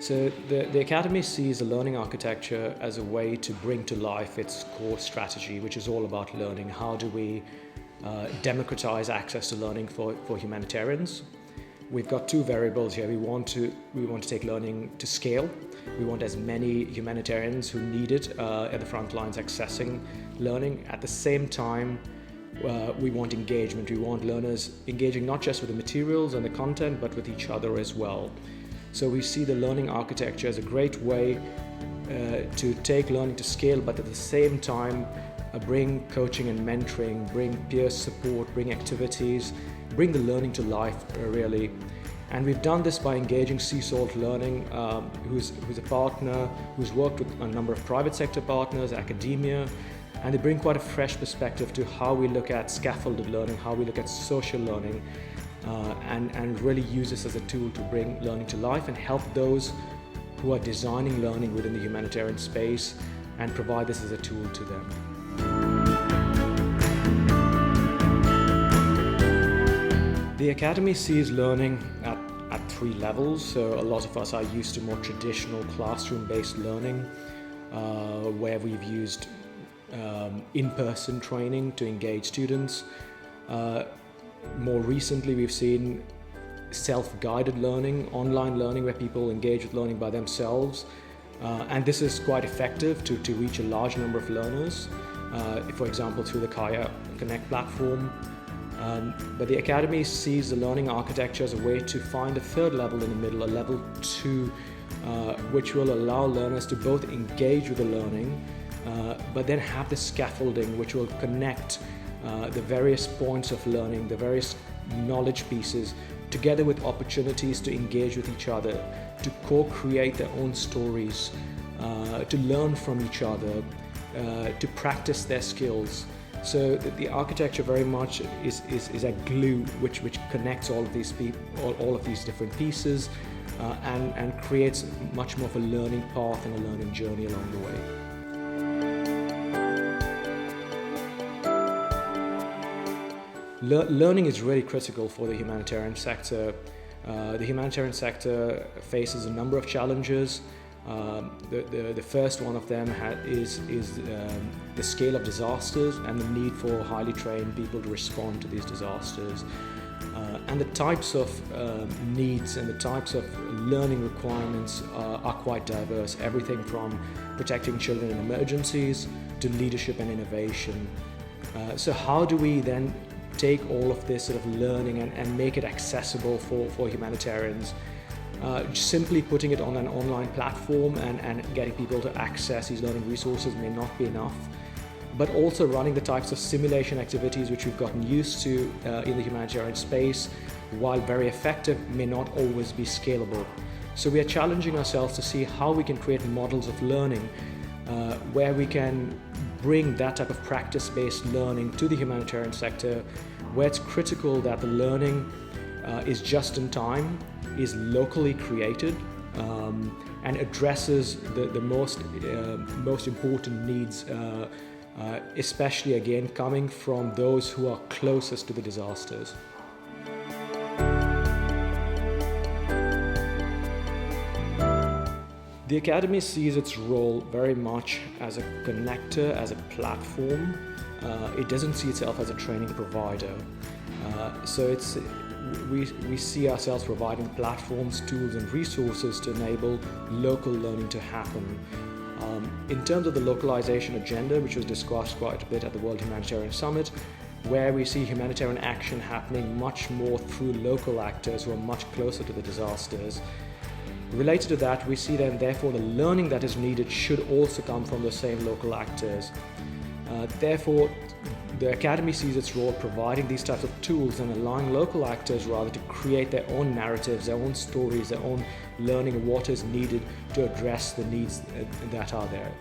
So the Academy sees the learning architecture as a way to bring to life its core strategy, which is all about learning. How do we democratize access to learning for humanitarians? We've got two variables here. We want to take learning to scale. We want as many humanitarians who need it at the front lines accessing learning. At the same time, we want engagement. We want learners engaging not just with the materials and the content, but with each other as well. So we see the learning architecture as a great way to take learning to scale, but at the same time bring coaching and mentoring, bring peer support, bring activities, bring the learning to life really. And we've done this by engaging Sea Salt Learning, who's a partner, who's worked with a number of private sector partners, academia, and they bring quite a fresh perspective to how we look at scaffolded learning, how we look at social learning, and really use this as a tool to bring learning to life and help those who are designing learning within the humanitarian space and provide this as a tool to them. The Academy sees learning at three levels. So a lot of us are used to more traditional classroom-based learning, where we've used in-person training to engage students. More recently, we've seen self-guided learning, online learning, where people engage with learning by themselves. And this is quite effective to reach a large number of learners, for example, through the Kaya Connect platform. But the Academy sees the learning architecture as a way to find a third level in the middle, a level 2, which will allow learners to both engage with the learning, but then have the scaffolding which will connect the various points of learning, the various knowledge pieces, together with opportunities to engage with each other, to co-create their own stories, to learn from each other, to practice their skills. So the architecture very much is a glue which connects all of these all of these different pieces, and creates much more of a learning path and a learning journey along the way. Learning is really critical for the humanitarian sector. The humanitarian sector faces a number of challenges. The first one of them is the scale of disasters and the need for highly trained people to respond to these disasters. And the types of needs and the types of learning requirements are quite diverse. Everything from protecting children in emergencies to leadership and innovation. So how do we then take all of this sort of learning and make it accessible for humanitarians? Simply putting it on an online platform and getting people to access these learning resources may not be enough, but also running the types of simulation activities which we've gotten used to in the humanitarian space, while very effective, may not always be scalable. So we are challenging ourselves to see how we can create models of learning where we can bring that type of practice-based learning to the humanitarian sector, where it's critical that the learning is just in time, is locally created, and addresses the most important needs, especially again coming from those who are closest to the disasters. The Academy sees its role very much as a connector, as a platform. It doesn't see itself as a training provider. We see ourselves providing platforms, tools and resources to enable local learning to happen. In terms of the localization agenda, which was discussed quite a bit at the World Humanitarian Summit, where we see humanitarian action happening much more through local actors who are much closer to the disasters. Related to that, we see then therefore the learning that is needed should also come from the same local actors. Therefore, the Academy sees its role providing these types of tools and allowing local actors rather to create their own narratives, their own stories, their own learning of what is needed to address the needs that are there.